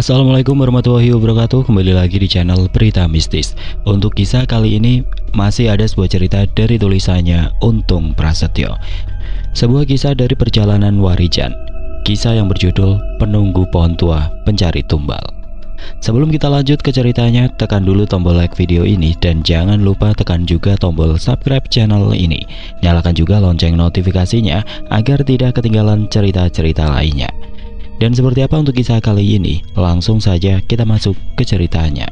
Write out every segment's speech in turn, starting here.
Assalamualaikum warahmatullahi wabarakatuh. Kembali lagi di channel Berita Mistis. Untuk kisah kali ini masih ada sebuah cerita dari tulisannya Untung Prasetyo. Sebuah kisah dari perjalanan Warijan. Kisah yang berjudul Penunggu Pohon Tua Pencari Tumbal. Sebelum kita lanjut ke ceritanya, tekan dulu tombol like video ini dan jangan lupa tekan juga tombol subscribe channel ini. Nyalakan juga lonceng notifikasinya agar tidak ketinggalan cerita-cerita lainnya. Dan seperti apa untuk kisah kali ini? Langsung saja kita masuk ke ceritanya.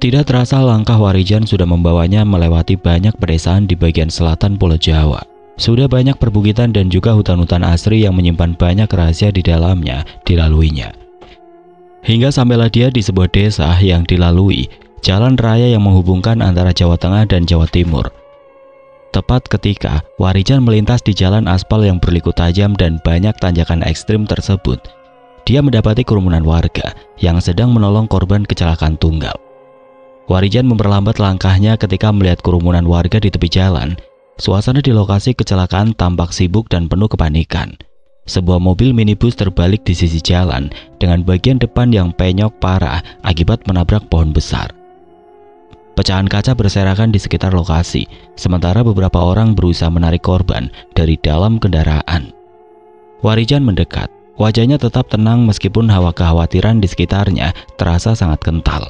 Tidak terasa langkah Warijan sudah membawanya melewati banyak pedesaan di bagian selatan Pulau Jawa. Sudah banyak perbukitan dan juga hutan-hutan asri yang menyimpan banyak rahasia di dalamnya dilaluinya. Hingga sampailah dia di sebuah desa yang dilalui jalan raya yang menghubungkan antara Jawa Tengah dan Jawa Timur. Tepat ketika Warijan melintas di jalan aspal yang berliku tajam dan banyak tanjakan ekstrim tersebut, dia mendapati kerumunan warga yang sedang menolong korban kecelakaan tunggal. Warijan memperlambat langkahnya ketika melihat kerumunan warga di tepi jalan. Suasana di lokasi kecelakaan tampak sibuk dan penuh kepanikan. Sebuah mobil minibus terbalik di sisi jalan dengan bagian depan yang penyok parah akibat menabrak pohon besar. Pecahan kaca berserakan di sekitar lokasi, sementara beberapa orang berusaha menarik korban dari dalam kendaraan. Warijan mendekat. Wajahnya tetap tenang meskipun hawa kekhawatiran di sekitarnya terasa sangat kental.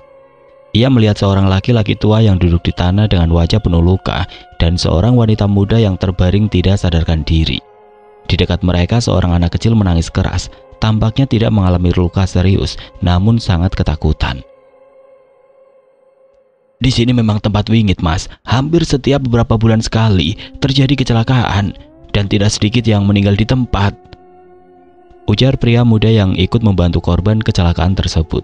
Ia melihat seorang laki-laki tua yang duduk di tanah dengan wajah penuh luka dan seorang wanita muda yang terbaring tidak sadarkan diri. Di dekat mereka seorang anak kecil menangis keras, tampaknya tidak mengalami luka serius namun sangat ketakutan. Di sini memang tempat wingit, Mas. Hampir setiap beberapa bulan sekali terjadi kecelakaan dan tidak sedikit yang meninggal di tempat, ujar pria muda yang ikut membantu korban kecelakaan tersebut.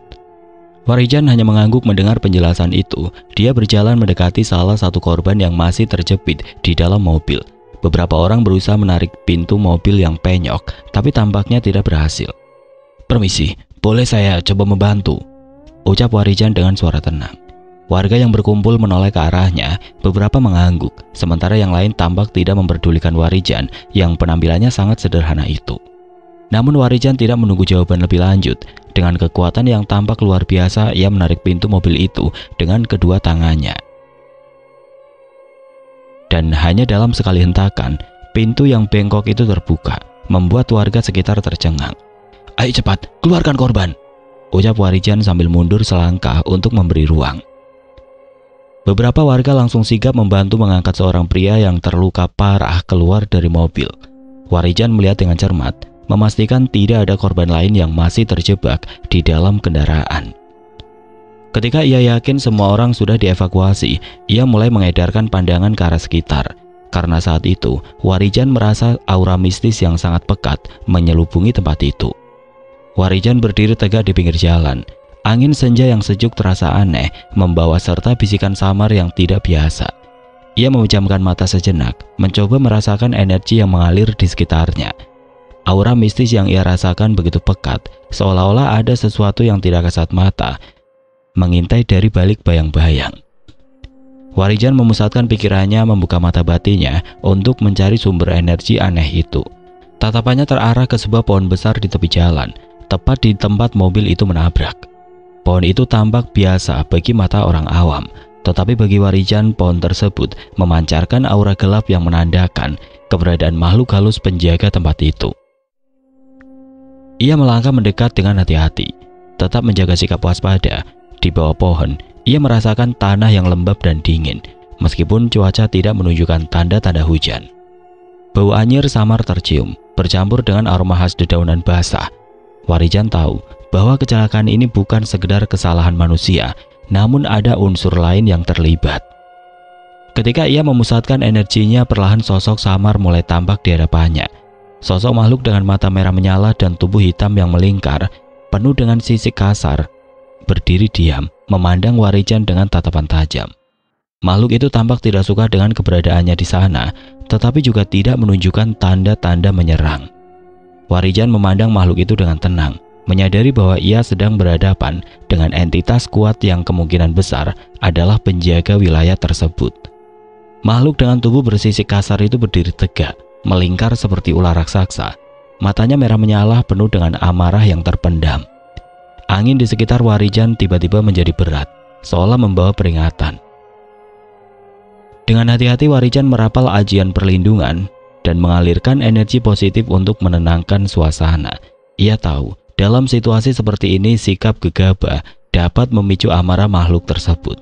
Warijan hanya mengangguk mendengar penjelasan itu. Dia berjalan mendekati salah satu korban yang masih terjepit di dalam mobil. Beberapa orang berusaha menarik pintu mobil yang penyok, tapi tampaknya tidak berhasil. "Permisi, boleh saya coba membantu?" ucap Warijan dengan suara tenang. Warga yang berkumpul menoleh ke arahnya, beberapa mengangguk, sementara yang lain tampak tidak memperdulikan Warijan yang penampilannya sangat sederhana itu. Namun Warijan tidak menunggu jawaban lebih lanjut. Dengan kekuatan yang tampak luar biasa, ia menarik pintu mobil itu dengan kedua tangannya. Dan hanya dalam sekali hentakan, pintu yang bengkok itu terbuka, membuat warga sekitar tercengang. "Ayo cepat, keluarkan korban!" ucap Warijan sambil mundur selangkah untuk memberi ruang. Beberapa warga langsung sigap membantu mengangkat seorang pria yang terluka parah keluar dari mobil. Warijan melihat dengan cermat, memastikan tidak ada korban lain yang masih terjebak di dalam kendaraan. Ketika ia yakin semua orang sudah dievakuasi, ia mulai mengedarkan pandangan ke arah sekitar. Karena saat itu, Warijan merasa aura mistis yang sangat pekat menyelubungi tempat itu. Warijan berdiri tegak di pinggir jalan. Angin senja yang sejuk terasa aneh, membawa serta bisikan samar yang tidak biasa. Ia memejamkan mata sejenak, mencoba merasakan energi yang mengalir di sekitarnya. Aura mistis yang ia rasakan begitu pekat, seolah-olah ada sesuatu yang tidak kasat mata mengintai dari balik bayang-bayang. Warijan memusatkan pikirannya, membuka mata batinnya untuk mencari sumber energi aneh itu. Tatapannya terarah ke sebuah pohon besar di tepi jalan, tepat di tempat mobil itu menabrak. Pohon itu tampak biasa bagi mata orang awam, tetapi bagi Warijan pohon tersebut memancarkan aura gelap yang menandakan keberadaan makhluk halus penjaga tempat itu. Ia melangkah mendekat dengan hati-hati, tetap menjaga sikap waspada. Di bawah pohon, ia merasakan tanah yang lembab dan dingin, meskipun cuaca tidak menunjukkan tanda-tanda hujan. Bau anyir samar tercium, bercampur dengan aroma khas dedaunan basah. Warijan tahu bahwa kecelakaan ini bukan sekedar kesalahan manusia, namun ada unsur lain yang terlibat. Ketika ia memusatkan energinya, perlahan sosok samar mulai tampak di hadapannya. Sosok makhluk dengan mata merah menyala dan tubuh hitam yang melingkar, penuh dengan sisik kasar, berdiri diam, memandang Warijan dengan tatapan tajam. Makhluk itu tampak tidak suka dengan keberadaannya di sana, tetapi juga tidak menunjukkan tanda-tanda menyerang. Warijan memandang makhluk itu dengan tenang, menyadari bahwa ia sedang berhadapan dengan entitas kuat yang kemungkinan besar adalah penjaga wilayah tersebut. Makhluk dengan tubuh bersisik kasar itu berdiri tegak, melingkar seperti ular raksasa. Matanya merah menyala penuh dengan amarah yang terpendam. Angin di sekitar Warijan tiba-tiba menjadi berat, seolah membawa peringatan. Dengan hati-hati Warijan merapal ajian perlindungan dan mengalirkan energi positif untuk menenangkan suasana. Ia tahu, dalam situasi seperti ini sikap gegabah dapat memicu amarah makhluk tersebut.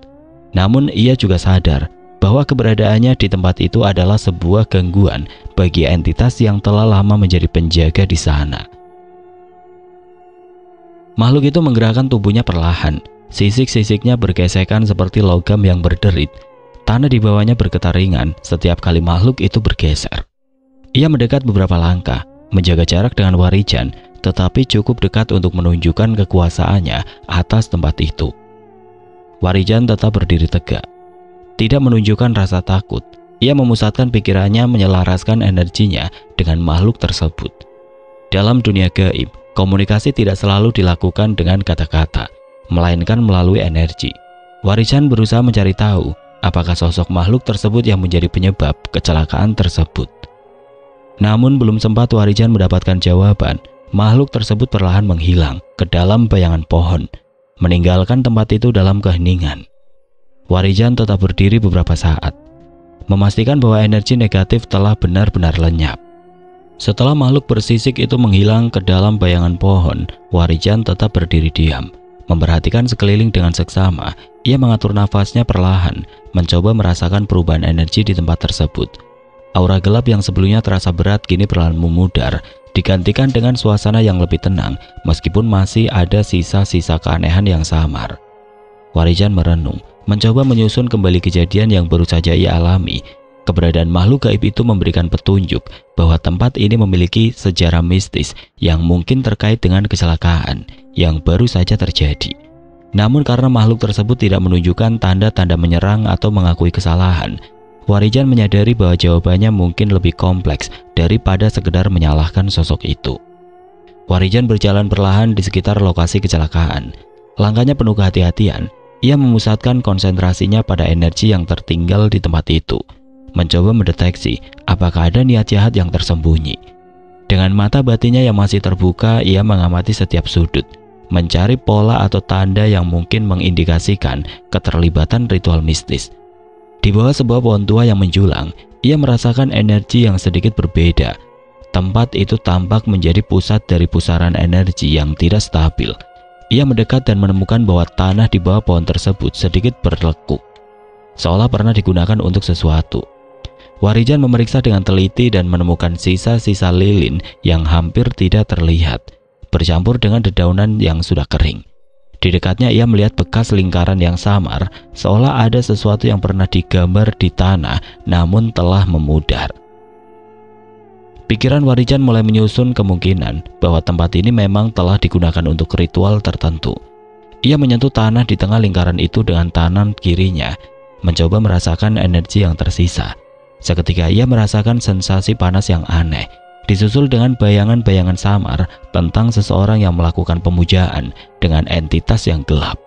Namun ia juga sadar bahwa keberadaannya di tempat itu adalah sebuah gangguan bagi entitas yang telah lama menjadi penjaga di sana. Makhluk itu menggerakkan tubuhnya perlahan. Sisik-sisiknya bergesekan seperti logam yang berderit. Tanah di bawahnya bergetar ringan setiap kali makhluk itu bergeser. Ia mendekat beberapa langkah, menjaga jarak dengan Warijan, tetapi cukup dekat untuk menunjukkan kekuasaannya atas tempat itu. Warijan tetap berdiri tegak, tidak menunjukkan rasa takut. Ia memusatkan pikirannya, menyelaraskan energinya dengan makhluk tersebut. Dalam dunia gaib, komunikasi tidak selalu dilakukan dengan kata-kata, melainkan melalui energi. Warijan berusaha mencari tahu apakah sosok makhluk tersebut yang menjadi penyebab kecelakaan tersebut. Namun belum sempat Warijan mendapatkan jawaban, makhluk tersebut perlahan menghilang ke dalam bayangan pohon, meninggalkan tempat itu dalam keheningan. Warijan tetap berdiri beberapa saat, memastikan bahwa energi negatif telah benar-benar lenyap. Setelah makhluk bersisik itu menghilang ke dalam bayangan pohon, Warijan tetap berdiri diam, memperhatikan sekeliling dengan seksama. Ia mengatur nafasnya perlahan, mencoba merasakan perubahan energi di tempat tersebut. Aura gelap yang sebelumnya terasa berat kini perlahan memudar, digantikan dengan suasana yang lebih tenang, meskipun masih ada sisa-sisa keanehan yang samar. Warijan merenung, mencoba menyusun kembali kejadian yang baru saja ia alami. Keberadaan makhluk gaib itu memberikan petunjuk bahwa tempat ini memiliki sejarah mistis yang mungkin terkait dengan kecelakaan yang baru saja terjadi. Namun karena makhluk tersebut tidak menunjukkan tanda-tanda menyerang atau mengakui kesalahan, Warijan menyadari bahwa jawabannya mungkin lebih kompleks daripada sekedar menyalahkan sosok itu. Warijan berjalan perlahan di sekitar lokasi kecelakaan. Langkahnya penuh kehati-hatian. Ia memusatkan konsentrasinya pada energi yang tertinggal di tempat itu, mencoba mendeteksi apakah ada niat jahat yang tersembunyi. Dengan mata batinnya yang masih terbuka, ia mengamati setiap sudut, mencari pola atau tanda yang mungkin mengindikasikan keterlibatan ritual mistis. Di bawah sebuah pohon tua yang menjulang, ia merasakan energi yang sedikit berbeda. Tempat itu tampak menjadi pusat dari pusaran energi yang tidak stabil. Ia mendekat dan menemukan bahwa tanah di bawah pohon tersebut sedikit berlekuk, seolah pernah digunakan untuk sesuatu. Warijan memeriksa dengan teliti dan menemukan sisa-sisa lilin yang hampir tidak terlihat, bercampur dengan dedaunan yang sudah kering. Di dekatnya ia melihat bekas lingkaran yang samar, seolah ada sesuatu yang pernah digambar di tanah namun telah memudar. Pikiran Warijan mulai menyusun kemungkinan bahwa tempat ini memang telah digunakan untuk ritual tertentu. Ia menyentuh tanah di tengah lingkaran itu dengan tangan kirinya, mencoba merasakan energi yang tersisa. Seketika ia merasakan sensasi panas yang aneh, disusul dengan bayangan-bayangan samar tentang seseorang yang melakukan pemujaan dengan entitas yang gelap.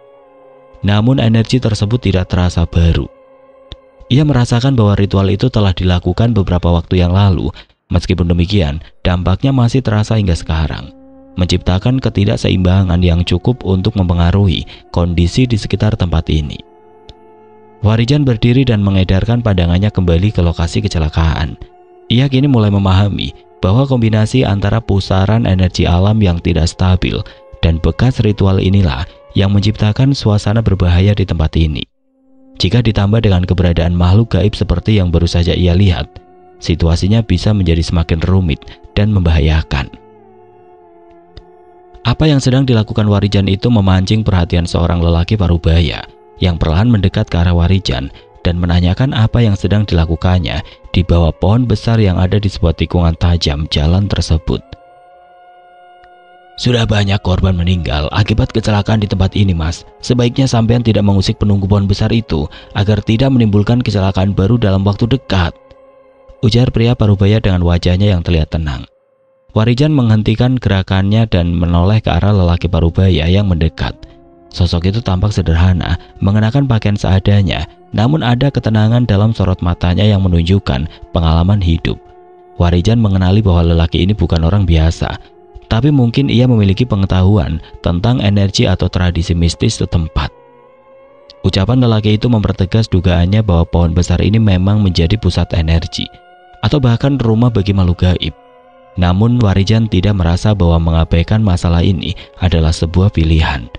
Namun energi tersebut tidak terasa baru. Ia merasakan bahwa ritual itu telah dilakukan beberapa waktu yang lalu. Meskipun demikian, dampaknya masih terasa hingga sekarang, menciptakan ketidakseimbangan yang cukup untuk mempengaruhi kondisi di sekitar tempat ini. Warijan berdiri dan mengedarkan pandangannya kembali ke lokasi kecelakaan. Ia kini mulai memahami bahwa kombinasi antara pusaran energi alam yang tidak stabil dan bekas ritual inilah yang menciptakan suasana berbahaya di tempat ini. Jika ditambah dengan keberadaan makhluk gaib seperti yang baru saja ia lihat, situasinya bisa menjadi semakin rumit dan membahayakan. Apa yang sedang dilakukan Warijan itu memancing perhatian seorang lelaki parubaya yang perlahan mendekat ke arah Warijan dan menanyakan apa yang sedang dilakukannya di bawah pohon besar yang ada di sebuah tikungan tajam jalan tersebut. Sudah banyak korban meninggal akibat kecelakaan di tempat ini, Mas. Sebaiknya sampean tidak mengusik penunggu pohon besar itu agar tidak menimbulkan kecelakaan baru dalam waktu dekat, ujar pria parubaya dengan wajahnya yang terlihat tenang. Warijan menghentikan gerakannya dan menoleh ke arah lelaki parubaya yang mendekat. Sosok itu tampak sederhana, mengenakan pakaian seadanya, namun ada ketenangan dalam sorot matanya yang menunjukkan pengalaman hidup. Warijan mengenali bahwa lelaki ini bukan orang biasa, tapi mungkin ia memiliki pengetahuan tentang energi atau tradisi mistis setempat. Ucapan lelaki itu mempertegas dugaannya bahwa pohon besar ini memang menjadi pusat energi, atau bahkan rumah bagi makhluk gaib. Namun Warijan tidak merasa bahwa mengabaikan masalah ini adalah sebuah pilihan.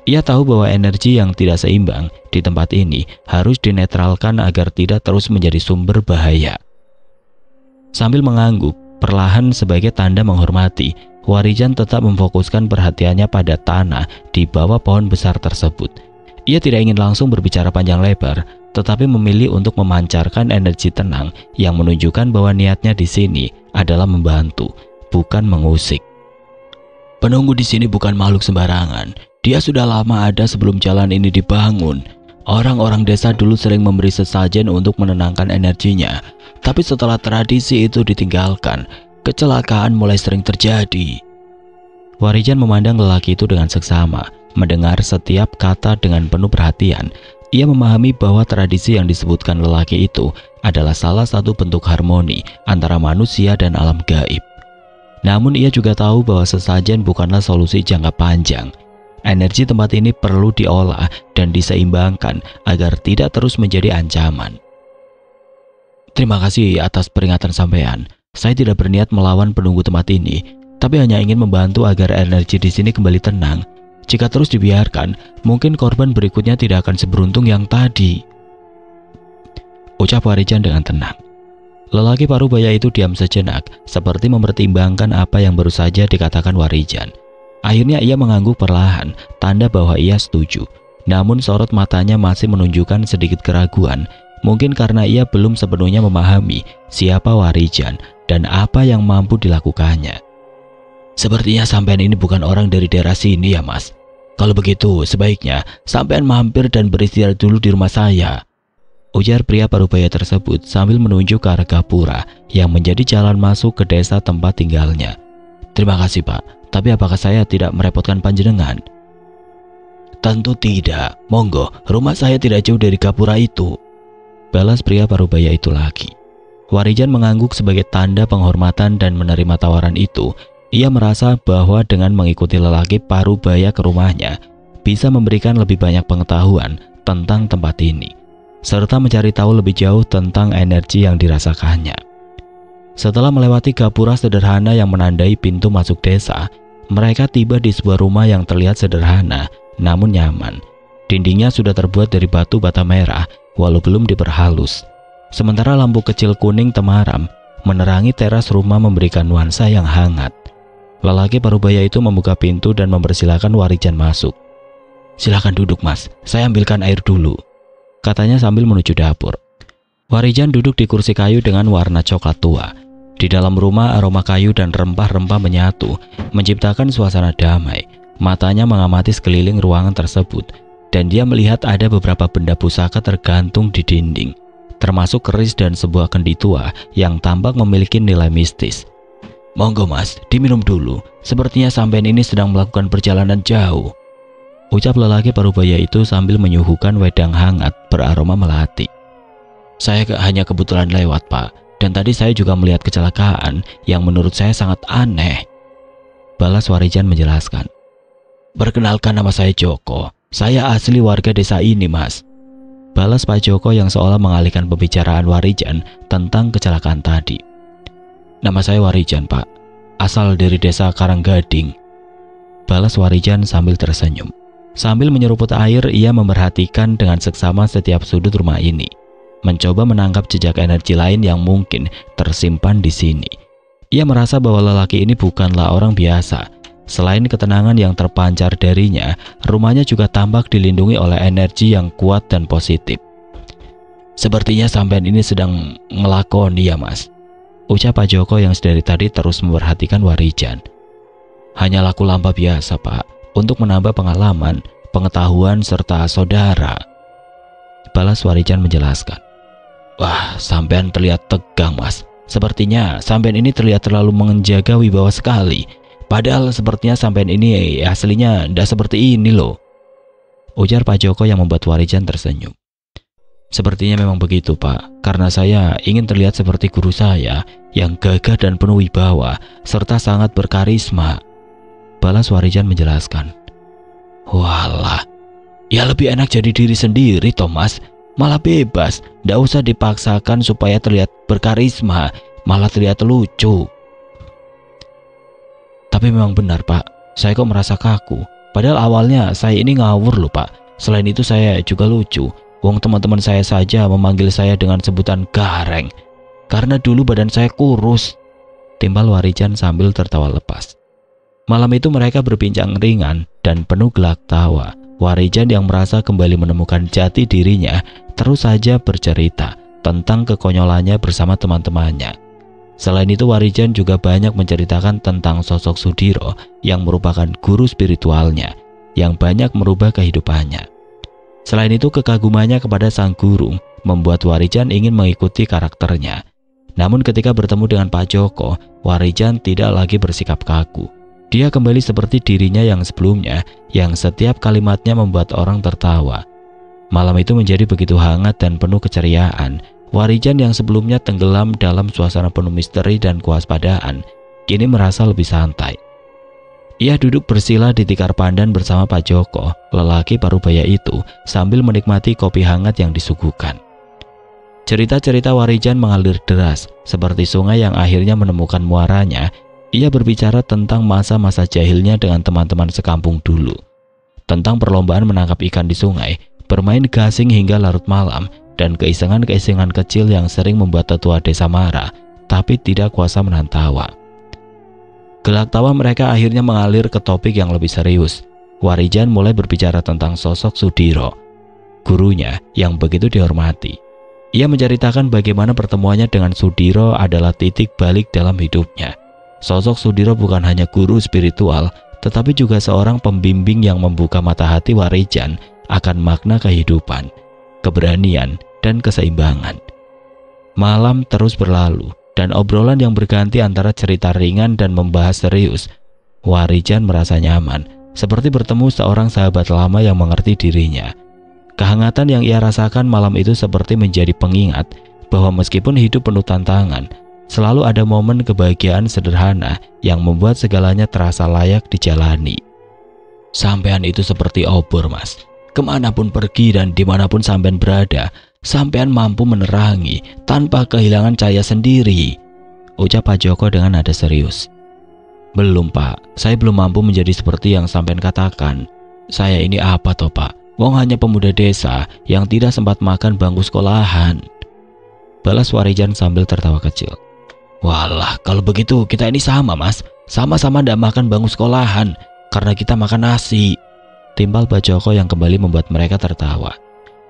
Ia tahu bahwa energi yang tidak seimbang di tempat ini harus dinetralkan agar tidak terus menjadi sumber bahaya. Sambil mengangguk, perlahan sebagai tanda menghormati, Warijan tetap memfokuskan perhatiannya pada tanah di bawah pohon besar tersebut. Ia tidak ingin langsung berbicara panjang lebar, tetapi memilih untuk memancarkan energi tenang yang menunjukkan bahwa niatnya di sini adalah membantu, bukan mengusik. Penunggu di sini bukan makhluk sembarangan. Dia sudah lama ada sebelum jalan ini dibangun. Orang-orang desa dulu sering memberi sesajen untuk menenangkan energinya, tapi setelah tradisi itu ditinggalkan, kecelakaan mulai sering terjadi. Warijan memandang lelaki itu dengan seksama, mendengar setiap kata dengan penuh perhatian. Ia memahami bahwa tradisi yang disebutkan lelaki itu adalah salah satu bentuk harmoni antara manusia dan alam gaib. Namun ia juga tahu bahwa sesajen bukanlah solusi jangka panjang. Energi tempat ini perlu diolah dan diseimbangkan agar tidak terus menjadi ancaman. Terima kasih atas peringatan sampean. Saya tidak berniat melawan penunggu tempat ini, tapi hanya ingin membantu agar energi di sini kembali tenang. Jika terus dibiarkan, mungkin korban berikutnya tidak akan seberuntung yang tadi. Ucap Warijan dengan tenang. Lelaki parubaya itu diam sejenak, seperti mempertimbangkan apa yang baru saja dikatakan Warijan. Akhirnya ia mengangguk perlahan, tanda bahwa ia setuju. Namun sorot matanya masih menunjukkan sedikit keraguan, mungkin karena ia belum sepenuhnya memahami siapa Warijan dan apa yang mampu dilakukannya. Sepertinya sampean ini bukan orang dari daerah sini ya mas. Kalau begitu sebaiknya sampean mampir dan beristirahat dulu di rumah saya, ujar pria parubaya tersebut sambil menunjuk ke arah gapura yang menjadi jalan masuk ke desa tempat tinggalnya. Terima kasih pak, tapi apakah saya tidak merepotkan panjenengan? Tentu tidak, monggo, rumah saya tidak jauh dari gapura itu, balas pria parubaya itu lagi. Warijan mengangguk sebagai tanda penghormatan dan menerima tawaran itu. Ia merasa bahwa dengan mengikuti lelaki parubaya ke rumahnya bisa memberikan lebih banyak pengetahuan tentang tempat ini, serta mencari tahu lebih jauh tentang energi yang dirasakannya. Setelah melewati gapura sederhana yang menandai pintu masuk desa, mereka tiba di sebuah rumah yang terlihat sederhana namun nyaman. Dindingnya sudah terbuat dari batu bata merah walau belum diperhalus. Sementara lampu kecil kuning temaram menerangi teras rumah memberikan nuansa yang hangat. Lelaki parubaya itu membuka pintu dan mempersilahkan Warijan masuk. Silakan duduk mas, saya ambilkan air dulu, katanya sambil menuju dapur. Warijan duduk di kursi kayu dengan warna coklat tua. Di dalam rumah aroma kayu dan rempah-rempah menyatu, menciptakan suasana damai. Matanya mengamati sekeliling ruangan tersebut, dan dia melihat ada beberapa benda pusaka tergantung di dinding, termasuk keris dan sebuah kendi tua yang tampak memiliki nilai mistis. Monggo mas, diminum dulu. Sepertinya sampean ini sedang melakukan perjalanan jauh, ucap lelaki parubaya itu sambil menyuguhkan wedang hangat beraroma melati. Saya hanya kebetulan lewat pak, dan tadi saya juga melihat kecelakaan yang menurut saya sangat aneh, balas Warijan menjelaskan. Perkenalkan, nama saya Joko. Saya asli warga desa ini mas, balas Pak Joko yang seolah mengalihkan pembicaraan Warijan tentang kecelakaan tadi. Nama saya Warijan pak, asal dari desa Karanggading, balas Warijan sambil tersenyum. Sambil menyeruput air, ia memperhatikan dengan seksama setiap sudut rumah ini, mencoba menangkap jejak energi lain yang mungkin tersimpan di sini. Ia merasa bahwa lelaki ini bukanlah orang biasa. Selain ketenangan yang terpancar darinya, rumahnya juga tampak dilindungi oleh energi yang kuat dan positif. Sepertinya sampean ini sedang ngelakoni ya mas, ucap Pak Joko yang sedari tadi terus memperhatikan Warijan. Hanya laku lampa biasa pak, untuk menambah pengalaman, pengetahuan serta saudara, balas Warijan menjelaskan. Wah, sampean terlihat tegang mas, Sepertinya sampean ini terlihat terlalu menjaga wibawa sekali. Padahal sepertinya sampean ini aslinya ndak seperti ini loh. Ujar Pak Joko yang membuat Warijan tersenyum. Sepertinya memang begitu Pak, karena saya ingin terlihat seperti guru saya yang gagah dan penuh wibawa serta sangat berkarisma. Balas Warijan menjelaskan. Walah, ya lebih enak jadi diri sendiri Thomas, malah bebas, ndak usah dipaksakan supaya terlihat berkarisma, malah terlihat lucu. Tapi memang benar Pak, saya kok merasa kaku, padahal awalnya saya ini ngawur loh Pak. Selain itu saya juga lucu. Wong teman-teman saya saja memanggil saya dengan sebutan gareng karena dulu badan saya kurus. Timbal Warijan sambil tertawa lepas. Malam itu mereka berbincang ringan dan penuh gelak tawa. Warijan yang merasa kembali menemukan jati dirinya terus saja bercerita tentang kekonyolannya bersama teman-temannya. Selain itu Warijan juga banyak menceritakan tentang sosok Sudiro yang merupakan guru spiritualnya yang banyak merubah kehidupannya. Selain itu kekagumannya kepada sang guru membuat Warijan ingin mengikuti karakternya. Namun ketika bertemu dengan Pak Joko, Warijan tidak lagi bersikap kaku. Dia kembali seperti dirinya yang sebelumnya, yang setiap kalimatnya membuat orang tertawa. Malam itu menjadi begitu hangat dan penuh keceriaan. Warijan yang sebelumnya tenggelam dalam suasana penuh misteri dan kewaspadaan, kini merasa lebih santai. Ia duduk bersila di tikar pandan bersama Pak Joko, lelaki parubaya itu, sambil menikmati kopi hangat yang disuguhkan. Cerita-cerita Warijan mengalir deras, seperti sungai yang akhirnya menemukan muaranya. Ia berbicara tentang masa-masa jahilnya dengan teman-teman sekampung dulu. Tentang perlombaan menangkap ikan di sungai, bermain gasing hingga larut malam, dan keisengan-keisengan kecil yang sering membuat tetua desa marah, tapi tidak kuasa menahan tawa. Gelak tawa mereka akhirnya mengalir ke topik yang lebih serius. Warijan mulai berbicara tentang sosok Sudiro, gurunya yang begitu dihormati. Ia menceritakan bagaimana pertemuannya dengan Sudiro adalah titik balik dalam hidupnya. Sosok Sudiro bukan hanya guru spiritual, tetapi juga seorang pembimbing yang membuka mata hati Warijan akan makna kehidupan, keberanian, dan keseimbangan. Malam terus berlalu, dan obrolan yang berganti antara cerita ringan dan membahas serius. Warijan merasa nyaman, seperti bertemu seorang sahabat lama yang mengerti dirinya. Kehangatan yang ia rasakan malam itu seperti menjadi pengingat bahwa meskipun hidup penuh tantangan, selalu ada momen kebahagiaan sederhana yang membuat segalanya terasa layak dijalani. Sampean itu seperti obor Mas, kemanapun pergi dan dimanapun sampean berada, sampean mampu menerangi tanpa kehilangan cahaya sendiri, ucap Pak Joko dengan nada serius. Belum Pak, saya belum mampu menjadi seperti yang sampean katakan. Saya ini apa toh Pak? Wong hanya pemuda desa yang tidak sempat makan bangku sekolahan, balas Warijan sambil tertawa kecil. Walah, kalau begitu kita ini sama Mas, sama-sama ndak makan bangku sekolahan karena kita makan nasi, timbal Pak Joko yang kembali membuat mereka tertawa.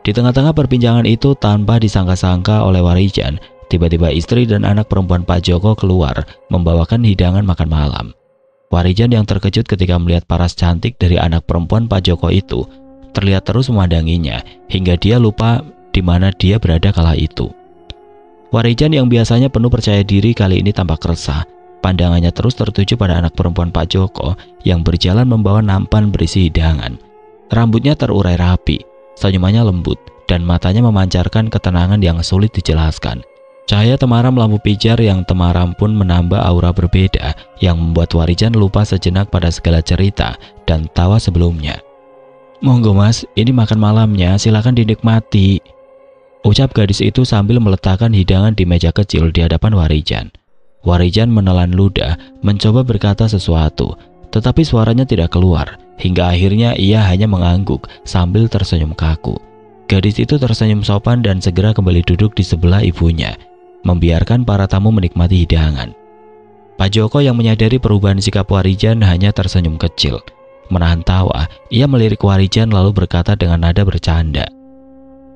Di tengah-tengah perbincangan itu, tanpa disangka-sangka oleh Warijan, tiba-tiba istri dan anak perempuan Pak Joko keluar membawakan hidangan makan malam. Warijan yang terkejut ketika melihat paras cantik dari anak perempuan Pak Joko itu terlihat terus memandanginya hingga dia lupa di mana dia berada kala itu. Warijan yang biasanya penuh percaya diri kali ini tampak resah. Pandangannya terus tertuju pada anak perempuan Pak Joko yang berjalan membawa nampan berisi hidangan. Rambutnya terurai rapi, senyumannya lembut, dan matanya memancarkan ketenangan yang sulit dijelaskan. Cahaya temaram lampu pijar yang temaram pun menambah aura berbeda yang membuat Warijan lupa sejenak pada segala cerita dan tawa sebelumnya. Monggo Mas, ini makan malamnya, silakan dinikmati, ucap gadis itu sambil meletakkan hidangan di meja kecil di hadapan Warijan. Warijan menelan ludah, mencoba berkata sesuatu, tetapi suaranya tidak keluar. Hingga akhirnya ia hanya mengangguk sambil tersenyum kaku. Gadis itu tersenyum sopan dan segera kembali duduk di sebelah ibunya, membiarkan para tamu menikmati hidangan. Pak Joko yang menyadari perubahan sikap Warijan hanya tersenyum kecil. Menahan tawa, ia melirik Warijan lalu berkata dengan nada bercanda.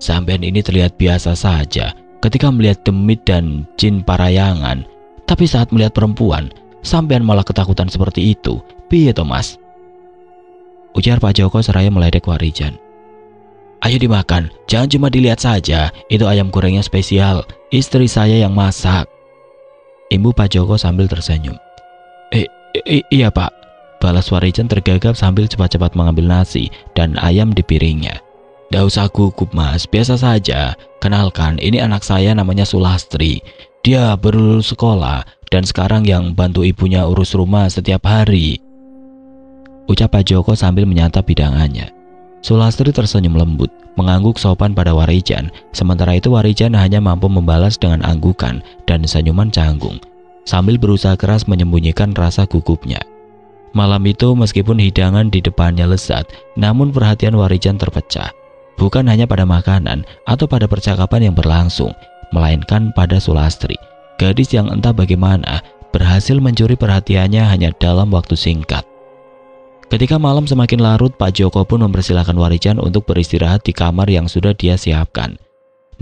Sampean ini terlihat biasa saja ketika melihat demit dan jin parayangan, tapi saat melihat perempuan, sampean malah ketakutan seperti itu. Piye toh Mas? Ujar Pak Joko seraya meledek Warijan. Ayo dimakan, jangan cuma dilihat saja, itu ayam gorengnya spesial, istri saya yang masak. Imbu Pak Joko sambil tersenyum. Iya Pak, balas Warijan tergagap sambil cepat-cepat mengambil nasi dan ayam di piringnya. "Nggak usah gugup Mas, biasa saja. Kenalkan, ini anak saya namanya Sulastri. Dia baru lulus sekolah dan sekarang yang bantu ibunya urus rumah setiap hari," ucap Pak Joko sambil menyantap hidangannya. Sulastri tersenyum lembut, mengangguk sopan pada Warijan. Sementara itu Warijan hanya mampu membalas dengan anggukan dan senyuman canggung, sambil berusaha keras menyembunyikan rasa gugupnya. Malam itu meskipun hidangan di depannya lezat, namun perhatian Warijan terpecah. Bukan hanya pada makanan atau pada percakapan yang berlangsung, melainkan pada Sulastri, gadis yang entah bagaimana berhasil mencuri perhatiannya hanya dalam waktu singkat. Ketika malam semakin larut, Pak Joko pun mempersilahkan Warijan untuk beristirahat di kamar yang sudah dia siapkan.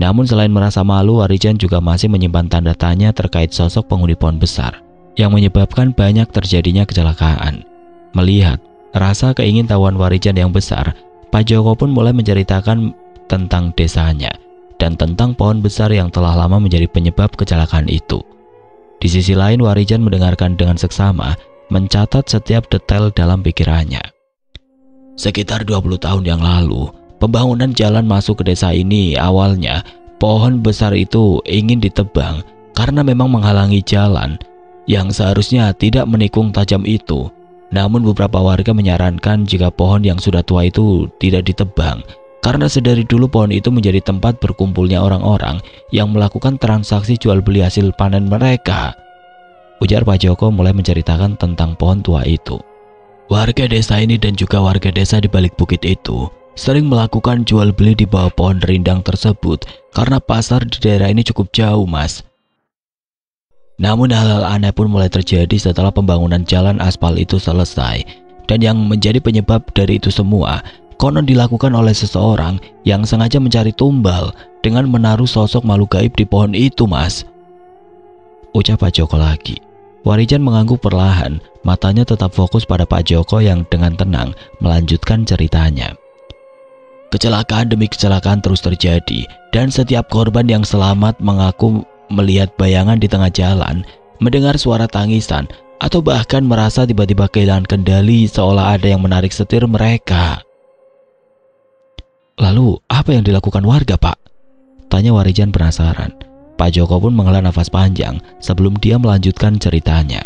Namun selain merasa malu, Warijan juga masih menyimpan tanda tanya terkait sosok penghuni pohon besar yang menyebabkan banyak terjadinya kecelakaan. Melihat rasa keingintahuan Warijan yang besar, Pak Joko pun mulai menceritakan tentang desanya dan tentang pohon besar yang telah lama menjadi penyebab kecelakaan itu. Di sisi lain, Warijan mendengarkan dengan seksama, mencatat setiap detail dalam pikirannya. "Sekitar 20 tahun yang lalu, pembangunan jalan masuk ke desa ini awalnya pohon besar itu ingin ditebang karena memang menghalangi jalan yang seharusnya tidak menikung tajam itu. Namun beberapa warga menyarankan jika pohon yang sudah tua itu tidak ditebang karena sedari dulu pohon itu menjadi tempat berkumpulnya orang-orang yang melakukan transaksi jual beli hasil panen mereka," ujar Pak Joko mulai menceritakan tentang pohon tua itu. "Warga desa ini dan juga warga desa di balik bukit itu sering melakukan jual beli di bawah pohon rindang tersebut karena pasar di daerah ini cukup jauh, Mas. Namun hal-hal aneh pun mulai terjadi setelah pembangunan jalan aspal itu selesai, dan yang menjadi penyebab dari itu semua konon dilakukan oleh seseorang yang sengaja mencari tumbal dengan menaruh sosok makhluk gaib di pohon itu, Mas," ucap Pak Joko lagi. Warijan mengangguk perlahan, matanya tetap fokus pada Pak Joko yang dengan tenang melanjutkan ceritanya. "Kecelakaan demi kecelakaan terus terjadi, dan setiap korban yang selamat mengaku melihat bayangan di tengah jalan, mendengar suara tangisan, atau bahkan merasa tiba-tiba kehilangan kendali seolah ada yang menarik setir mereka." "Lalu apa yang dilakukan warga, Pak?" tanya Warijan penasaran. Pak Joko pun menghela nafas panjang sebelum dia melanjutkan ceritanya.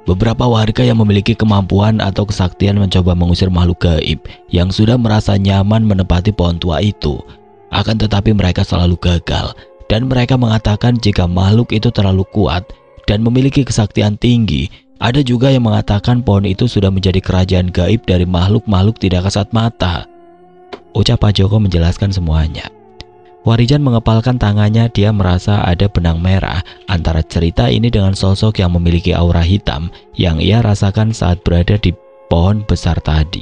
"Beberapa warga yang memiliki kemampuan atau kesaktian mencoba mengusir makhluk gaib yang sudah merasa nyaman menempati pohon tua itu. Akan tetapi mereka selalu gagal, dan mereka mengatakan jika makhluk itu terlalu kuat dan memiliki kesaktian tinggi. Ada juga yang mengatakan pohon itu sudah menjadi kerajaan gaib dari makhluk-makhluk tidak kasat mata," ucap Pak Joko menjelaskan semuanya. Warijan mengepalkan tangannya, dia merasa ada benang merah antara cerita ini dengan sosok yang memiliki aura hitam yang ia rasakan saat berada di pohon besar tadi.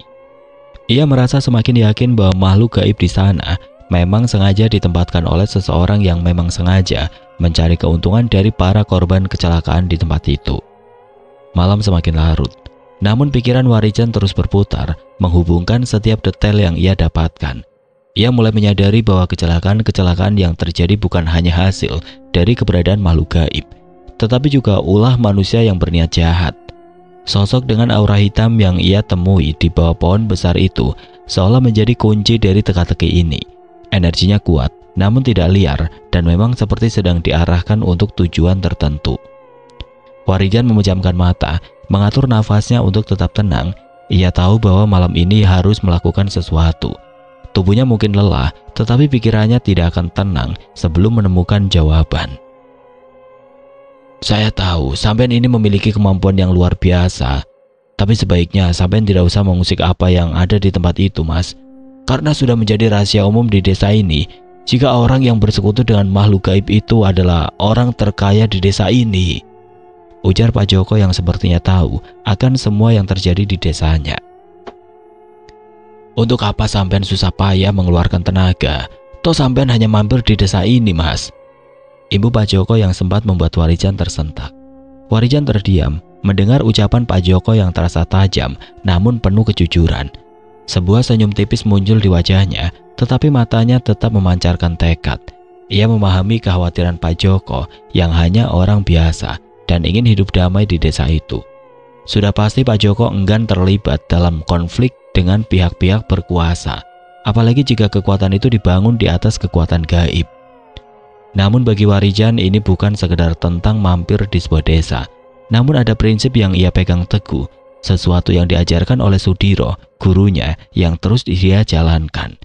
Ia merasa semakin yakin bahwa makhluk gaib di sana memang sengaja ditempatkan oleh seseorang yang memang sengaja mencari keuntungan dari para korban kecelakaan di tempat itu. Malam semakin larut, namun pikiran Warijan terus berputar, menghubungkan setiap detail yang ia dapatkan. Ia mulai menyadari bahwa kecelakaan-kecelakaan yang terjadi bukan hanya hasil dari keberadaan makhluk gaib, tetapi juga ulah manusia yang berniat jahat. Sosok dengan aura hitam yang ia temui di bawah pohon besar itu seolah menjadi kunci dari teka-teki ini. Energinya kuat, namun tidak liar, dan memang seperti sedang diarahkan untuk tujuan tertentu. Warijan memejamkan mata, mengatur nafasnya untuk tetap tenang. Ia tahu bahwa malam ini harus melakukan sesuatu. Tubuhnya mungkin lelah, tetapi pikirannya tidak akan tenang sebelum menemukan jawaban. "Saya tahu sampean ini memiliki kemampuan yang luar biasa, tapi sebaiknya sampean tidak usah mengusik apa yang ada di tempat itu, Mas. Karena sudah menjadi rahasia umum di desa ini, jika orang yang bersekutu dengan makhluk gaib itu adalah orang terkaya di desa ini," ujar Pak Joko yang sepertinya tahu akan semua yang terjadi di desanya. "Untuk apa sampean susah payah mengeluarkan tenaga? Toh sampean hanya mampir di desa ini, Mas," ibu Pak Joko yang sempat membuat Warijan tersentak. Warijan terdiam mendengar ucapan Pak Joko yang terasa tajam namun penuh kejujuran. Sebuah senyum tipis muncul di wajahnya, tetapi matanya tetap memancarkan tekad. Ia memahami kekhawatiran Pak Joko yang hanya orang biasa dan ingin hidup damai di desa itu. Sudah pasti Pak Joko enggan terlibat dalam konflik dengan pihak-pihak berkuasa, apalagi jika kekuatan itu dibangun di atas kekuatan gaib. Namun bagi Warijan ini bukan sekedar tentang mampir di sebuah desa, namun ada prinsip yang ia pegang teguh, sesuatu yang diajarkan oleh Sudiro, gurunya, yang terus dia jalankan.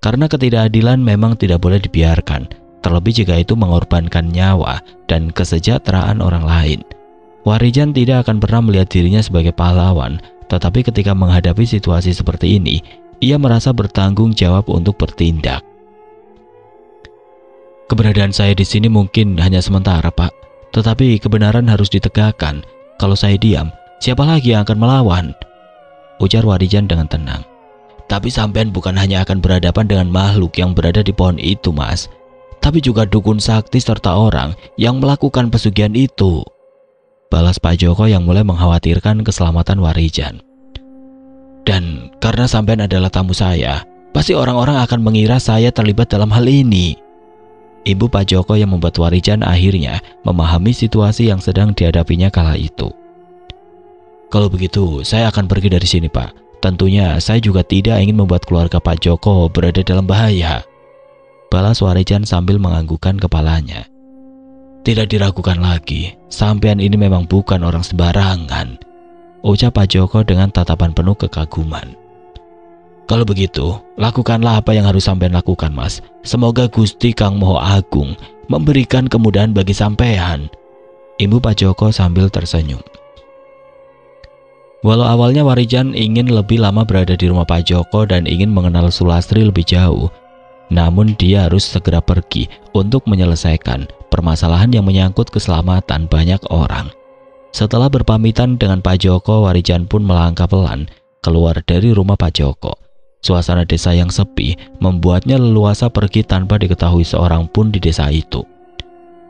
Karena ketidakadilan memang tidak boleh dibiarkan, terlebih jika itu mengorbankan nyawa dan kesejahteraan orang lain. Warijan tidak akan pernah melihat dirinya sebagai pahlawan, tetapi ketika menghadapi situasi seperti ini, ia merasa bertanggung jawab untuk bertindak. Keberadaan saya di sini mungkin hanya sementara, Pak, tetapi kebenaran harus ditegakkan. Kalau saya diam, siapa lagi yang akan melawan? Ujar Warijan dengan tenang. Tapi sampean bukan hanya akan berhadapan dengan makhluk yang berada di pohon itu, Mas, tapi juga dukun sakti serta orang yang melakukan pesugihan itu. Balas Pak Joko yang mulai mengkhawatirkan keselamatan Warijan. Dan karena sampean adalah tamu saya, pasti orang-orang akan mengira saya terlibat dalam hal ini. Ibu Pak Joko yang membuat Warijan akhirnya memahami situasi yang sedang dihadapinya kala itu. Kalau begitu, saya akan pergi dari sini, Pak. Tentunya saya juga tidak ingin membuat keluarga Pak Joko berada dalam bahaya. Balas Warijan sambil menganggukkan kepalanya. Tidak diragukan lagi, sampean ini memang bukan orang sembarangan, ucap Pak Joko dengan tatapan penuh kekaguman. Kalau begitu, lakukanlah apa yang harus sampean lakukan, Mas. Semoga Gusti Kang Moho Agung memberikan kemudahan bagi sampean. Ibu Pak Joko sambil tersenyum. Walau awalnya Warijan ingin lebih lama berada di rumah Pak Joko dan ingin mengenal Sulastri lebih jauh, namun dia harus segera pergi untuk menyelesaikan permasalahan yang menyangkut keselamatan banyak orang. Setelah berpamitan dengan Pak Joko, Warijan pun melangkah pelan keluar dari rumah Pak Joko. Suasana desa yang sepi membuatnya leluasa pergi tanpa diketahui seorang pun di desa itu.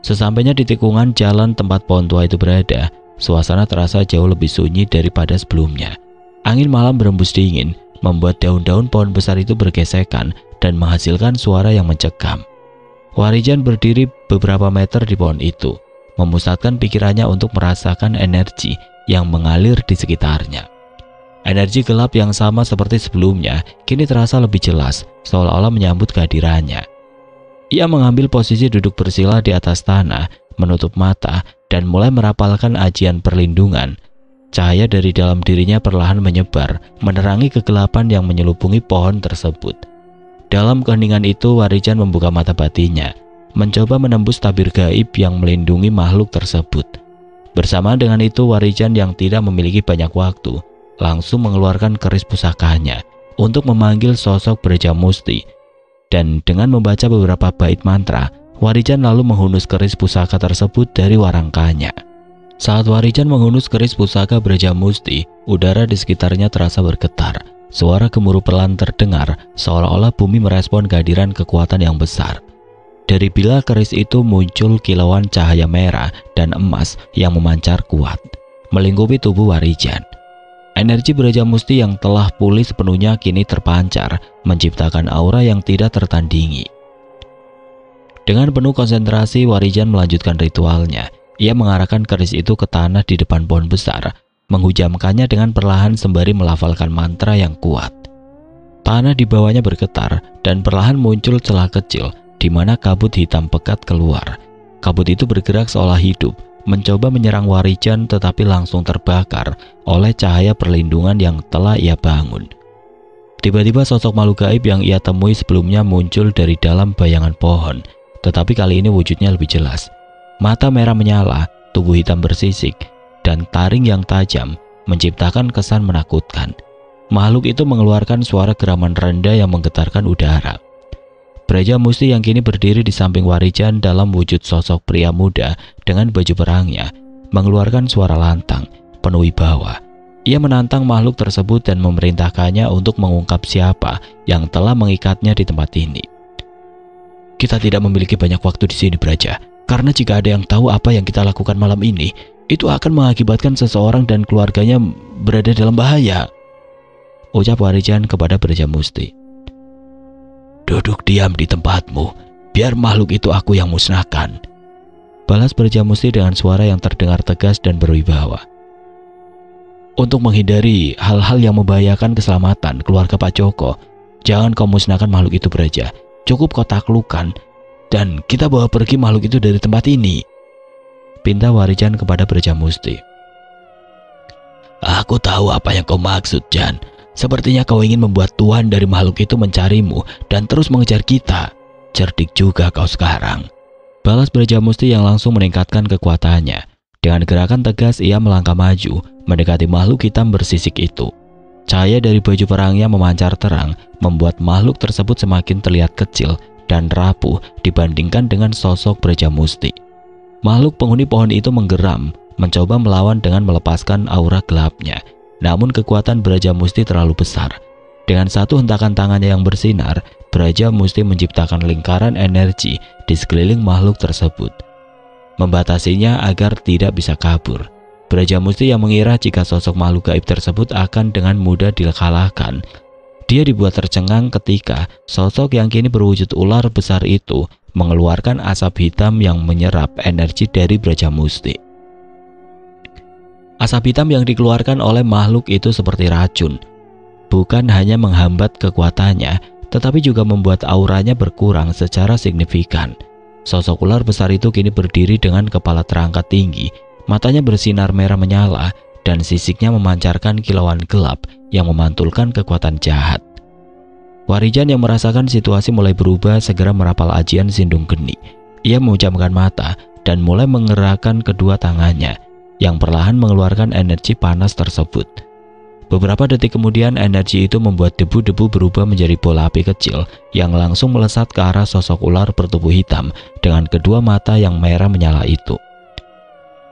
Sesampainya di tikungan jalan tempat pohon tua itu berada, suasana terasa jauh lebih sunyi daripada sebelumnya. Angin malam berembus dingin, membuat daun-daun pohon besar itu bergesekan dan menghasilkan suara yang mencekam. Warijan berdiri beberapa meter di pohon itu, memusatkan pikirannya untuk merasakan energi yang mengalir di sekitarnya. Energi gelap yang sama seperti sebelumnya kini terasa lebih jelas, seolah-olah menyambut kehadirannya. Ia mengambil posisi duduk bersila di atas tanah, menutup mata, dan mulai merapalkan ajian perlindungan. Cahaya dari dalam dirinya perlahan menyebar, menerangi kegelapan yang menyelupungi pohon tersebut. Dalam keheningan itu, Warijan membuka mata batinnya, mencoba menembus tabir gaib yang melindungi makhluk tersebut. Bersamaan dengan itu, Warijan yang tidak memiliki banyak waktu, langsung mengeluarkan keris pusakanya untuk memanggil sosok Brajamusti. Dan dengan membaca beberapa bait mantra, Warijan lalu menghunus keris pusaka tersebut dari warangkanya. Saat Warijan menghunus keris pusaka Brajamusti, udara di sekitarnya terasa bergetar. Suara gemuruh pelan terdengar, seolah-olah bumi merespon kehadiran kekuatan yang besar. Dari bila keris itu muncul kilauan cahaya merah dan emas yang memancar kuat, melingkupi tubuh Warijan. Energi Brajamusti yang telah pulih sepenuhnya kini terpancar, menciptakan aura yang tidak tertandingi. Dengan penuh konsentrasi, Warijan melanjutkan ritualnya. Ia mengarahkan keris itu ke tanah di depan pohon besar, menghujamkannya dengan perlahan sembari melafalkan mantra yang kuat. Tanah di bawahnya bergetar dan perlahan muncul celah kecil di mana kabut hitam pekat keluar. Kabut itu bergerak seolah hidup, mencoba menyerang Warijan tetapi langsung terbakar oleh cahaya perlindungan yang telah ia bangun. Tiba-tiba sosok makhluk gaib yang ia temui sebelumnya muncul dari dalam bayangan pohon, tetapi kali ini wujudnya lebih jelas. Mata merah menyala, tubuh hitam bersisik, dan taring yang tajam menciptakan kesan menakutkan. Makhluk itu mengeluarkan suara geraman rendah yang menggetarkan udara. Brajamusti yang kini berdiri di samping Warijan dalam wujud sosok pria muda dengan baju perangnya, mengeluarkan suara lantang, penuh wibawa. Ia menantang makhluk tersebut dan memerintahkannya untuk mengungkap siapa yang telah mengikatnya di tempat ini. Kita tidak memiliki banyak waktu di sini, Braja, karena jika ada yang tahu apa yang kita lakukan malam ini, itu akan mengakibatkan seseorang dan keluarganya berada dalam bahaya, ucap Warijan kepada Brajamusti. Duduk diam di tempatmu, biar makhluk itu aku yang musnahkan," balas Brajamusti dengan suara yang terdengar tegas dan berwibawa. "Untuk menghindari hal-hal yang membahayakan keselamatan keluarga Pak Joko, jangan kau musnahkan makhluk itu, Braja. Cukup kau taklukkan dan kita bawa pergi makhluk itu dari tempat ini," pinta Warijan kepada Brajamusti. "Aku tahu apa yang kau maksud, Jan. Sepertinya kau ingin membuat tuan dari makhluk itu mencarimu dan terus mengejar kita. Cerdik juga kau sekarang," balas Brajamusti yang langsung meningkatkan kekuatannya. Dengan gerakan tegas ia melangkah maju, mendekati makhluk hitam bersisik itu. Cahaya dari baju perangnya memancar terang, membuat makhluk tersebut semakin terlihat kecil dan rapuh dibandingkan dengan sosok Brajamusti. Makhluk penghuni pohon itu menggeram, mencoba melawan dengan melepaskan aura gelapnya. Namun kekuatan Brajamusti terlalu besar. Dengan satu hentakan tangannya yang bersinar, Brajamusti menciptakan lingkaran energi di sekeliling makhluk tersebut, membatasinya agar tidak bisa kabur. Brajamusti yang mengira jika sosok makhluk gaib tersebut akan dengan mudah dikalahkan. Dia dibuat tercengang ketika sosok yang kini berwujud ular besar itu mengeluarkan asap hitam yang menyerap energi dari Brajamusti. Asap hitam yang dikeluarkan oleh makhluk itu seperti racun. Bukan hanya menghambat kekuatannya, tetapi juga membuat auranya berkurang secara signifikan. Sosok ular besar itu kini berdiri dengan kepala terangkat tinggi, matanya bersinar merah menyala, dan sisiknya memancarkan kilauan gelap yang memantulkan kekuatan jahat. Warijan yang merasakan situasi mulai berubah segera merapal ajian Sindung Geni. Ia memejamkan mata dan mulai menggerakkan kedua tangannya yang perlahan mengeluarkan energi panas tersebut. Beberapa detik kemudian energi itu membuat debu-debu berubah menjadi bola api kecil yang langsung melesat ke arah sosok ular bertubuh hitam dengan kedua mata yang merah menyala itu.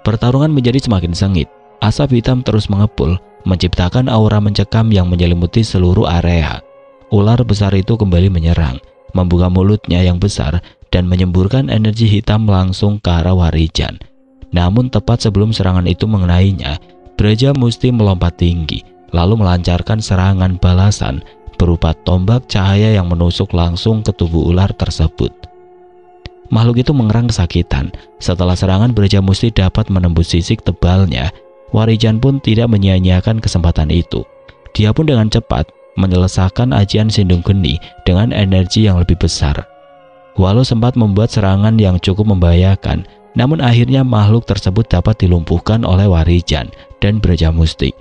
Pertarungan menjadi semakin sengit. Asap hitam terus mengepul, menciptakan aura mencekam yang menyelimuti seluruh area. Ular besar itu kembali menyerang, membuka mulutnya yang besar dan menyemburkan energi hitam langsung ke arah Warijan. Namun tepat sebelum serangan itu mengenainya, Brajamusti melompat tinggi, lalu melancarkan serangan balasan berupa tombak cahaya yang menusuk langsung ke tubuh ular tersebut. Makhluk itu mengerang kesakitan. Setelah serangan Brajamusti dapat menembus sisik tebalnya, Warijan pun tidak menyia-nyiakan kesempatan itu. Dia pun dengan cepat menyelesaikan ajian Sindung Geni dengan energi yang lebih besar. Walau sempat membuat serangan yang cukup membahayakan, namun akhirnya makhluk tersebut dapat dilumpuhkan oleh Warijan dan Brajamusti.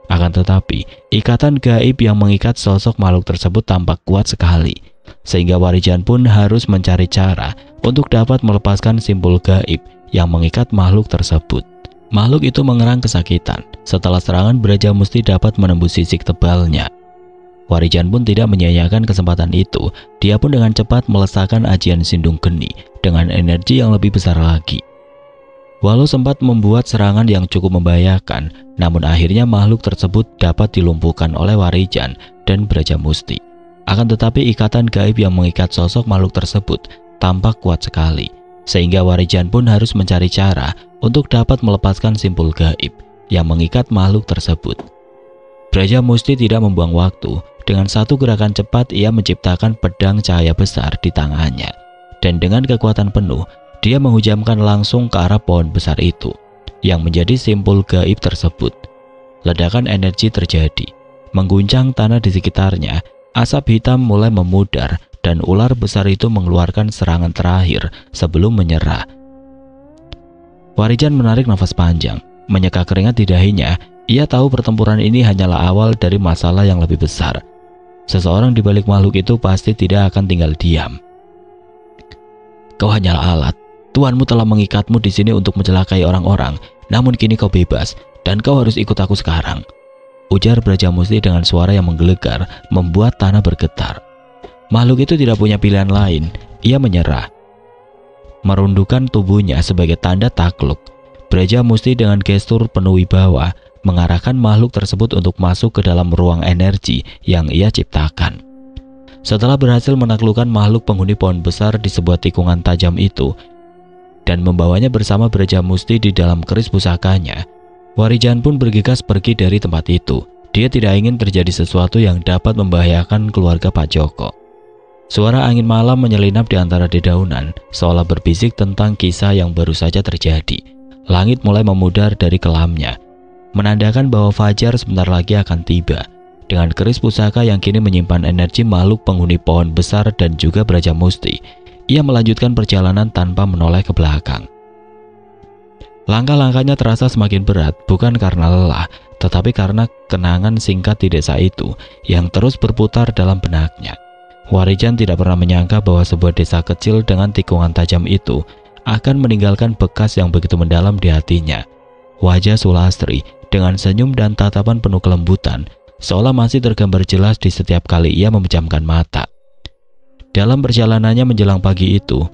Akan tetapi, ikatan gaib yang mengikat sosok makhluk tersebut tampak kuat sekali, sehingga Warijan pun harus mencari cara untuk dapat melepaskan simpul gaib yang mengikat makhluk tersebut. Makhluk itu mengerang kesakitan. Setelah serangan Brajamusti dapat menembus sisik tebalnya, Warijan pun tidak menyia-nyiakan kesempatan itu. Dia pun dengan cepat melesatkan ajian Sindung Geni dengan energi yang lebih besar lagi. Walau sempat membuat serangan yang cukup membahayakan, namun akhirnya makhluk tersebut dapat dilumpuhkan oleh Warijan dan Brajamusti. Akan tetapi ikatan gaib yang mengikat sosok makhluk tersebut tampak kuat sekali, sehingga Warijan pun harus mencari cara untuk dapat melepaskan simpul gaib yang mengikat makhluk tersebut. Brajamusti tidak membuang waktu. Dengan satu gerakan cepat ia menciptakan pedang cahaya besar di tangannya, dan dengan kekuatan penuh dia menghujamkan langsung ke arah pohon besar itu yang menjadi simpul gaib tersebut. Ledakan energi terjadi, mengguncang tanah di sekitarnya. Asap hitam mulai memudar dan ular besar itu mengeluarkan serangan terakhir sebelum menyerah. Warijan menarik nafas panjang, menyeka keringat di dahinya. Ia tahu pertempuran ini hanyalah awal dari masalah yang lebih besar. Seseorang di balik makhluk itu pasti tidak akan tinggal diam. "Kau hanyalah alat. Tuanmu telah mengikatmu di sini untuk mencelakai orang-orang. Namun kini kau bebas dan kau harus ikut aku sekarang," ujar Brajamusti dengan suara yang menggelegar, membuat tanah bergetar. Makhluk itu tidak punya pilihan lain. Ia menyerah, merundukkan tubuhnya sebagai tanda takluk. Brajamusti dengan gestur penuh wibawa mengarahkan makhluk tersebut untuk masuk ke dalam ruang energi yang ia ciptakan. Setelah berhasil menaklukkan makhluk penghuni pohon besar di sebuah tikungan tajam itu dan membawanya bersama Brajamusti di dalam keris pusakanya, Warijan pun bergegas pergi dari tempat itu. Dia tidak ingin terjadi sesuatu yang dapat membahayakan keluarga Pak Joko. Suara angin malam menyelinap di antara dedaunan, seolah berbisik tentang kisah yang baru saja terjadi. Langit mulai memudar dari kelamnya, menandakan bahwa fajar sebentar lagi akan tiba. Dengan keris pusaka yang kini menyimpan energi makhluk penghuni pohon besar dan juga Braja Musti, ia melanjutkan perjalanan tanpa menoleh ke belakang. Langkah-langkahnya terasa semakin berat, bukan karena lelah, tetapi karena kenangan singkat di desa itu yang terus berputar dalam benaknya. Warijan tidak pernah menyangka bahwa sebuah desa kecil dengan tikungan tajam itu akan meninggalkan bekas yang begitu mendalam di hatinya. Wajah Sulastri dengan senyum dan tatapan penuh kelembutan seolah masih tergambar jelas di setiap kali ia memejamkan mata. Dalam perjalanannya menjelang pagi itu,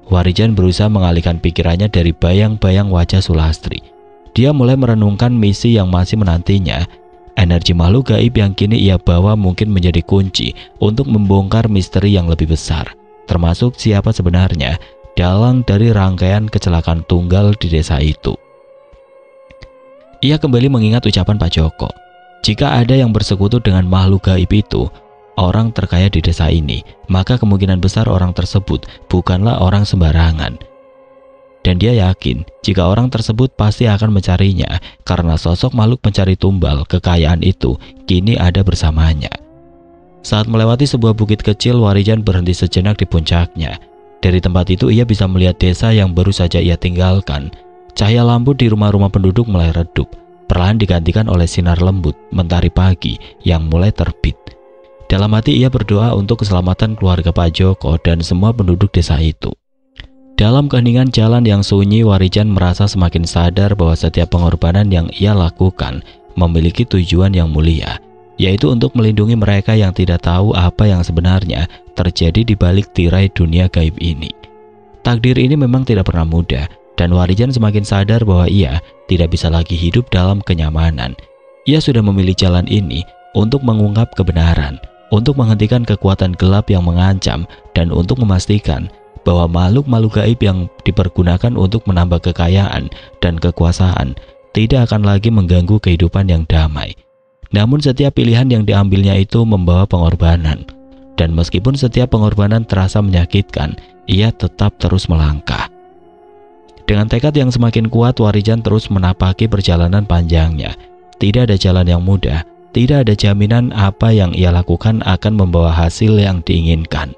Warijan berusaha mengalihkan pikirannya dari bayang-bayang wajah Sulastri. Dia mulai merenungkan misi yang masih menantinya. Energi makhluk gaib yang kini ia bawa mungkin menjadi kunci untuk membongkar misteri yang lebih besar, termasuk siapa sebenarnya dalang dari rangkaian kecelakaan tunggal di desa itu. Ia kembali mengingat ucapan Pak Joko. Jika ada yang bersekutu dengan makhluk gaib itu, orang terkaya di desa ini, maka kemungkinan besar orang tersebut bukanlah orang sembarangan. Dan dia yakin jika orang tersebut pasti akan mencarinya karena sosok makhluk pencari tumbal kekayaan itu kini ada bersamanya. Saat melewati sebuah bukit kecil, Warijan berhenti sejenak di puncaknya. Dari tempat itu ia bisa melihat desa yang baru saja ia tinggalkan. Cahaya lampu di rumah-rumah penduduk mulai redup, perlahan digantikan oleh sinar lembut mentari pagi yang mulai terbit. Dalam hati ia berdoa untuk keselamatan keluarga Pak Joko dan semua penduduk desa itu. Dalam keheningan jalan yang sunyi, Warijan merasa semakin sadar bahwa setiap pengorbanan yang ia lakukan memiliki tujuan yang mulia, yaitu untuk melindungi mereka yang tidak tahu apa yang sebenarnya terjadi di balik tirai dunia gaib ini. Takdir ini memang tidak pernah mudah, dan Warijan semakin sadar bahwa ia tidak bisa lagi hidup dalam kenyamanan. Ia sudah memilih jalan ini untuk mengungkap kebenaran, untuk menghentikan kekuatan gelap yang mengancam, dan untuk memastikan bahwa makhluk-makhluk gaib yang dipergunakan untuk menambah kekayaan dan kekuasaan tidak akan lagi mengganggu kehidupan yang damai. Namun setiap pilihan yang diambilnya itu membawa pengorbanan, dan meskipun setiap pengorbanan terasa menyakitkan, ia tetap terus melangkah. Dengan tekad yang semakin kuat, Warijan terus menapaki perjalanan panjangnya. Tidak ada jalan yang mudah, tidak ada jaminan apa yang ia lakukan akan membawa hasil yang diinginkan.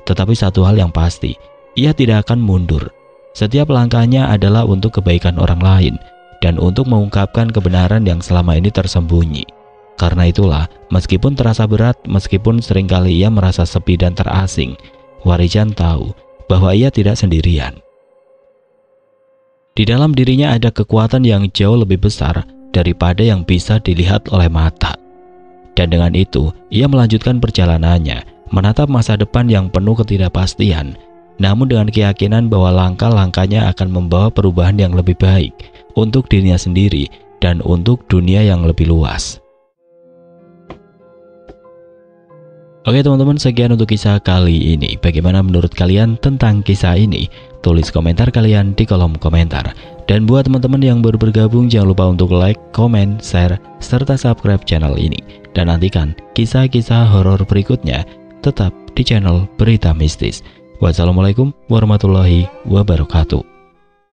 Tetapi satu hal yang pasti, ia tidak akan mundur. Setiap langkahnya adalah untuk kebaikan orang lain dan untuk mengungkapkan kebenaran yang selama ini tersembunyi. Karena itulah, meskipun terasa berat, meskipun seringkali ia merasa sepi dan terasing, Warijan tahu bahwa ia tidak sendirian. Di dalam dirinya ada kekuatan yang jauh lebih besar daripada yang bisa dilihat oleh mata. Dan dengan itu, ia melanjutkan perjalanannya, menatap masa depan yang penuh ketidakpastian, namun dengan keyakinan bahwa langkah-langkahnya akan membawa perubahan yang lebih baik untuk dirinya sendiri dan untuk dunia yang lebih luas. Oke teman-teman, sekian untuk kisah kali ini. Bagaimana menurut kalian tentang kisah ini? Tulis komentar kalian di kolom komentar. Dan buat teman-teman yang baru bergabung, jangan lupa untuk like, komen, share, serta subscribe channel ini. Dan nantikan kisah-kisah horor berikutnya tetap di channel Berita Mistis. Wassalamualaikum warahmatullahi wabarakatuh.